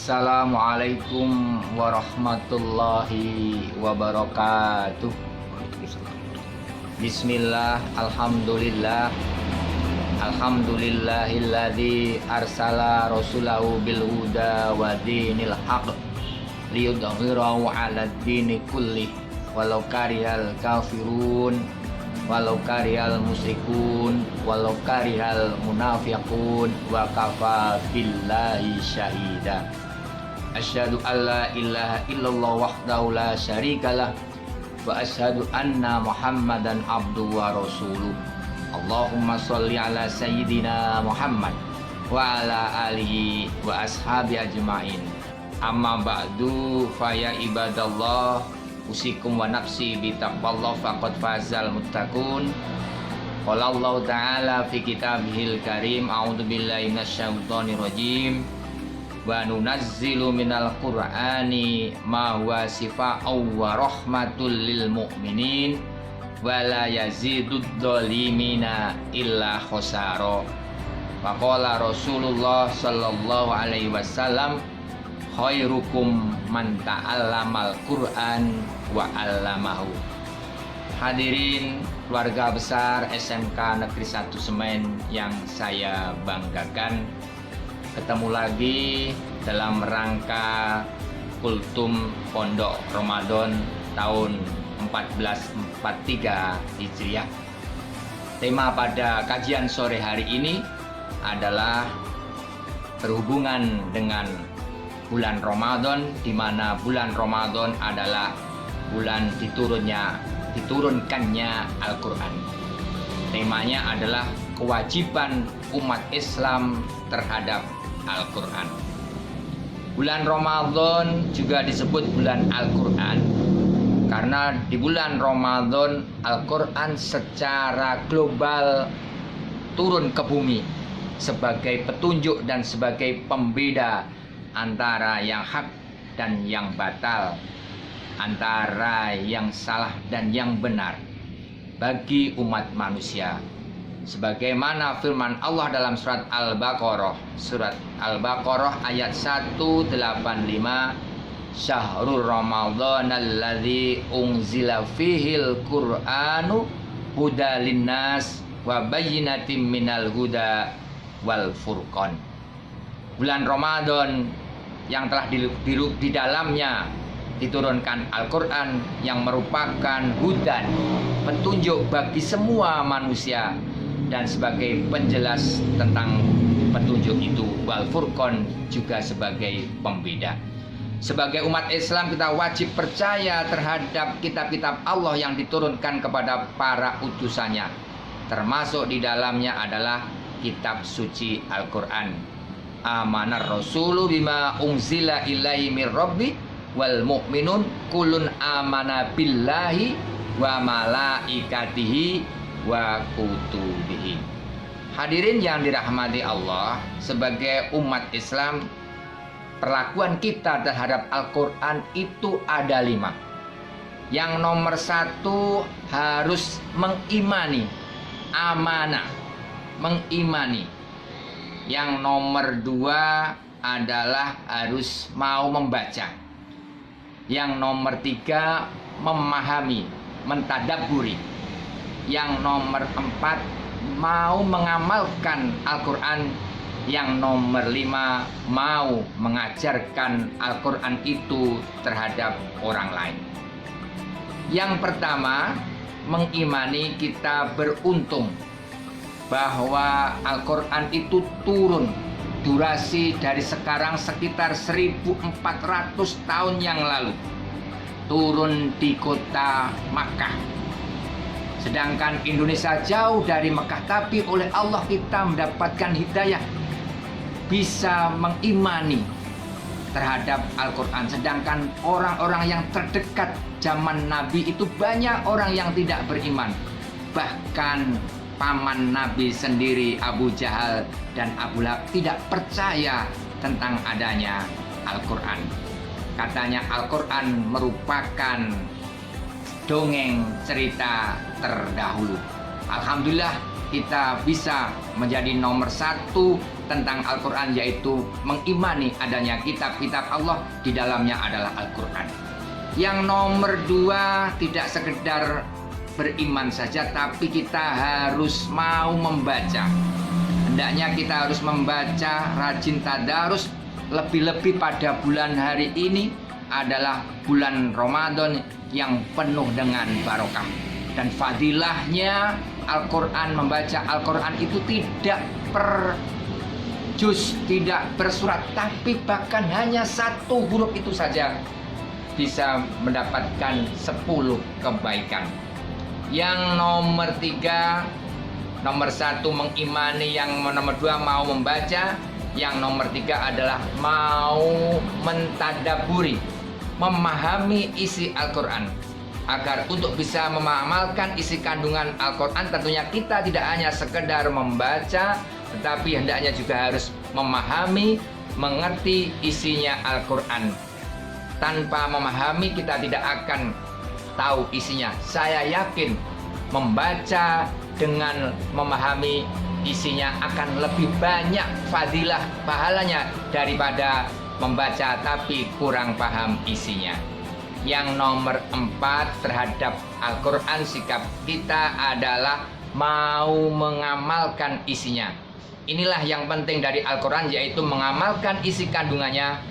Assalamualaikum warahmatullahi wabarakatuh. Bismillah, alhamdulillah. Alhamdulillahilladzi arsala rasulahu bil huda wa dinil haq liyudhhirahu 'alad dini kulli walau karihal kafirun walau karihal musyrikun walau karihal munafiqun wa kafa billahi syahida. Asyhadu alla ilaha illallah wahdahu la syarikalah wa asyhadu anna Muhammadan abduhu wa rasuluh. Allahumma sholli ala sayyidina Muhammad wa ala alihi wa ashabi ajmain. Amma ba'du fa ya ibadallah, usikum wa nafsi bi taqwallah faqad fazal muttaqun. Qala Allah ta'ala fi kitabihil karim, a'udzu billahi minasyaitonir rajim. Wa nunazzilu minal qur'ani ma huwa shifaa'un wa rahmatul lil mu'minin wa la yazidud dhalimina illa khosara. Faqala Rasulullah sallallahu alaihi wasallam, khairukum man ta'allamal Qur'an wa 'allamahu. Hadirin keluarga besar SMK Negeri 1 Semen yang saya banggakan, ketemu lagi dalam rangka Kultum Pondok Ramadan tahun 1443 Hijriah. Tema pada kajian sore hari ini adalah berhubungan dengan bulan Ramadan, di mana bulan Ramadan adalah bulan diturunkannya Al-Quran. Temanya adalah kewajiban umat Islam terhadap Al-Quran. Bulan Ramadan juga disebut bulan Al-Quran karena di bulan Ramadan Al-Quran secara global turun ke bumi sebagai petunjuk dan sebagai pembeda antara yang hak dan yang batal, antara yang salah dan yang benar bagi umat manusia. Sebagaimana firman Allah dalam surat Al-Baqarah ayat 185, Syahrul Ramadhanal ladzi unzila fihil Qur'anu hudalin nas wa bayyinatin minal huda wal furqan. Bulan Ramadan yang telah di dalamnya diturunkan Al-Quran yang merupakan hudan, petunjuk bagi semua manusia, dan sebagai penjelas tentang petunjuk itu, wal furqan juga sebagai pembeda. Sebagai umat Islam kita wajib percaya terhadap kitab-kitab Allah yang diturunkan kepada para utusannya, termasuk di dalamnya adalah kitab suci Al-Quran. Amanar rasulu bima unzila ilaihi mir rabbi wal mu'minun kullun amana billahi wa malaikatihi wa kutubihi. Hadirin yang dirahmati Allah, sebagai umat Islam, perlakuan kita terhadap Al-Quran itu ada 5. Yang nomor 1 harus mengimani, amanah, mengimani. Yang nomor 2 adalah harus mau membaca. Yang nomor 3 memahami, mentadabburi. Yang nomor 4 mau mengamalkan Al-Quran. Yang nomor 5 mau mengajarkan Al-Quran itu terhadap orang lain. Yang pertama, mengimani, kita beruntung bahwa Al-Quran itu turun durasi dari sekarang sekitar 1400 tahun yang lalu, turun di kota Makkah. Sedangkan Indonesia jauh dari Makkah, tapi oleh Allah kita mendapatkan hidayah, bisa mengimani terhadap Al-Quran. Sedangkan orang-orang yang terdekat zaman Nabi itu banyak orang yang tidak beriman. Bahkan paman Nabi sendiri, Abu Jahal dan Abu Lahab, tidak percaya tentang adanya Al-Quran. Katanya Al-Quran merupakan dongeng cerita terdahulu. Alhamdulillah kita bisa menjadi nomor 1 tentang Al-Quran, yaitu mengimani adanya kitab-kitab Allah, di dalamnya adalah Al-Quran. Yang nomor 2, tidak sekedar beriman saja, tapi kita harus mau membaca. Hendaknya kita harus membaca, rajin tadarus, lebih-lebih pada bulan hari ini adalah bulan Ramadan yang penuh dengan barokah. Dan fadilahnya Al-Quran, membaca Al-Quran itu tidak per juz, tidak bersurat, tapi bahkan hanya satu huruf itu saja bisa mendapatkan 10 kebaikan. Yang nomor 3, nomor 1 mengimani, yang nomor 2 mau membaca, yang nomor 3 adalah mau mentadaburi, memahami isi Al-Quran. Agar untuk bisa mengamalkan isi kandungan Al-Quran, tentunya kita tidak hanya sekedar membaca, tetapi hendaknya juga harus memahami, mengerti isinya Al-Quran. Tanpa memahami kita tidak akan tahu isinya. Saya yakin membaca dengan memahami isinya akan lebih banyak fadilah pahalanya daripada membaca tapi kurang paham isinya. Yang nomor 4 terhadap Al-Quran, sikap kita adalah mau mengamalkan isinya. Inilah yang penting dari Al-Quran, yaitu mengamalkan isi kandungannya.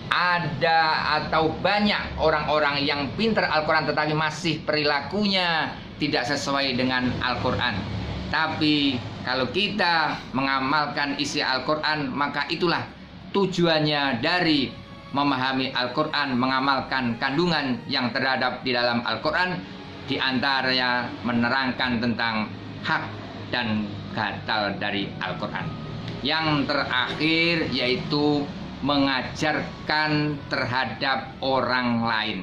Ada atau banyak orang-orang yang pintar Al-Quran tetapi masih perilakunya tidak sesuai dengan Al-Quran. Tapi kalau kita mengamalkan isi Al-Quran, maka itulah tujuannya dari memahami Al-Quran, mengamalkan kandungan yang terhadap di dalam Al-Quran, di antaranya menerangkan tentang hak dan batal dari Al-Quran. Yang terakhir yaitu mengajarkan terhadap orang lain.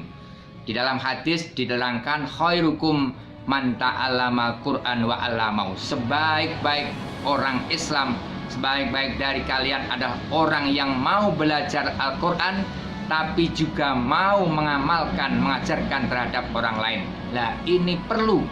Di dalam hadis diterangkan khairukum man ta'allama Qur'an wa 'allamau. Sebaik-baik orang Islam, sebaik-baik dari kalian adalah orang yang mau belajar Al-Quran tapi juga mau mengamalkan, mengajarkan terhadap orang lain. Nah, ini perlu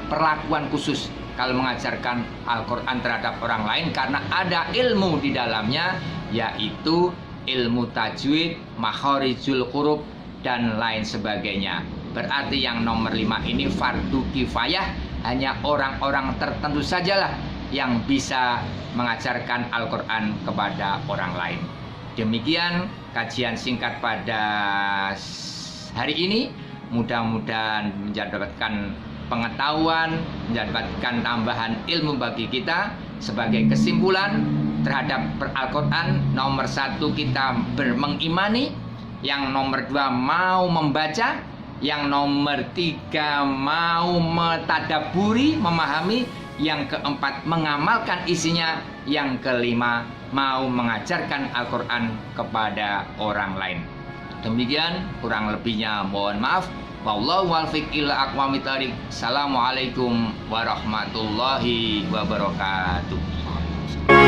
perlakuan khusus kalau mengajarkan Al-Quran terhadap orang lain, karena ada ilmu di dalamnya, yaitu ilmu tajwid, makharijul huruf, dan lain sebagainya. Berarti yang nomor 5 ini fardu kifayah, hanya orang-orang tertentu sajalah yang bisa mengajarkan Al-Quran kepada orang lain. Demikian kajian singkat pada hari ini. Mudah-mudahan mendapatkan pengetahuan, mendapatkan tambahan ilmu bagi kita. Sebagai kesimpulan terhadap Al-Quran, nomor 1 kita mengimani, yang nomor 2 mau membaca, yang nomor 3 mau mentadaburi, memahami, yang keempat mengamalkan isinya, yang kelima mau mengajarkan Al-Quran kepada orang lain. Demikian, kurang lebihnya mohon maaf. Wallahu wal-fiq ila aqwamit thariq. Assalamualaikum warahmatullahi wabarakatuh.